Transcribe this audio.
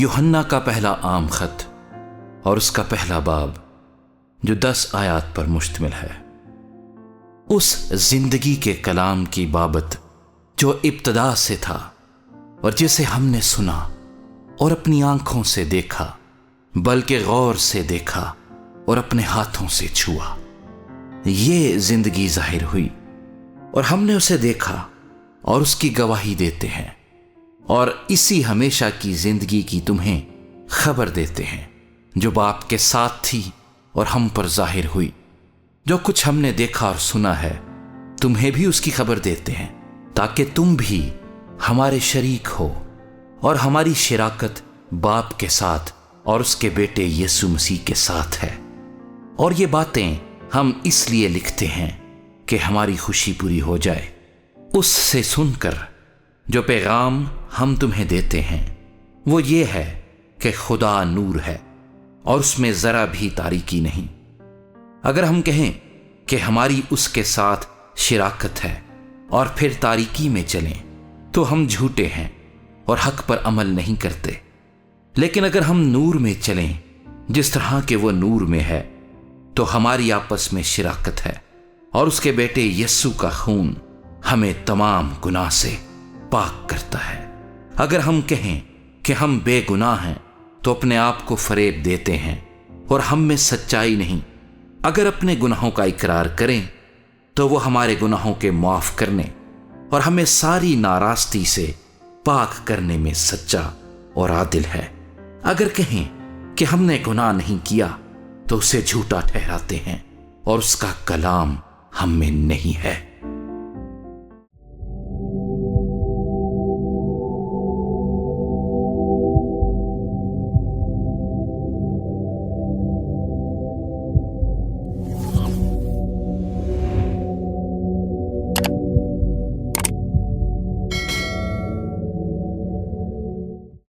یوحنا کا پہلا عام خط اور اس کا پہلا باب جو 10 آیات پر مشتمل ہے، اس زندگی کے کلام کی بابت جو ابتدا سے تھا اور جسے ہم نے سنا اور اپنی آنکھوں سے دیکھا، بلکہ غور سے دیکھا اور اپنے ہاتھوں سے چھوا۔ یہ زندگی ظاہر ہوئی اور ہم نے اسے دیکھا اور اس کی گواہی دیتے ہیں، اور اسی ہمیشہ کی زندگی کی تمہیں خبر دیتے ہیں جو باپ کے ساتھ تھی اور ہم پر ظاہر ہوئی۔ جو کچھ ہم نے دیکھا اور سنا ہے تمہیں بھی اس کی خبر دیتے ہیں، تاکہ تم بھی ہمارے شریک ہو، اور ہماری شراکت باپ کے ساتھ اور اس کے بیٹے یسوع مسیح کے ساتھ ہے۔ اور یہ باتیں ہم اس لیے لکھتے ہیں کہ ہماری خوشی پوری ہو جائے۔ اس سے سن کر جو پیغام ہم تمہیں دیتے ہیں وہ یہ ہے کہ خدا نور ہے اور اس میں ذرا بھی تاریکی نہیں۔ اگر ہم کہیں کہ ہماری اس کے ساتھ شراکت ہے اور پھر تاریکی میں چلیں تو ہم جھوٹے ہیں اور حق پر عمل نہیں کرتے۔ لیکن اگر ہم نور میں چلیں جس طرح کہ وہ نور میں ہے تو ہماری آپس میں شراکت ہے، اور اس کے بیٹے یسوع کا خون ہمیں تمام گناہ سے پاک کرتا ہے۔ اگر ہم کہیں کہ ہم بے گناہ ہیں تو اپنے آپ کو فریب دیتے ہیں اور ہم میں سچائی نہیں۔ اگر اپنے گناہوں کا اقرار کریں تو وہ ہمارے گناہوں کے معاف کرنے اور ہمیں ساری ناراستی سے پاک کرنے میں سچا اور عادل ہے۔ اگر کہیں کہ ہم نے گناہ نہیں کیا تو اسے جھوٹا ٹھہراتے ہیں اور اس کا کلام ہم میں نہیں ہے۔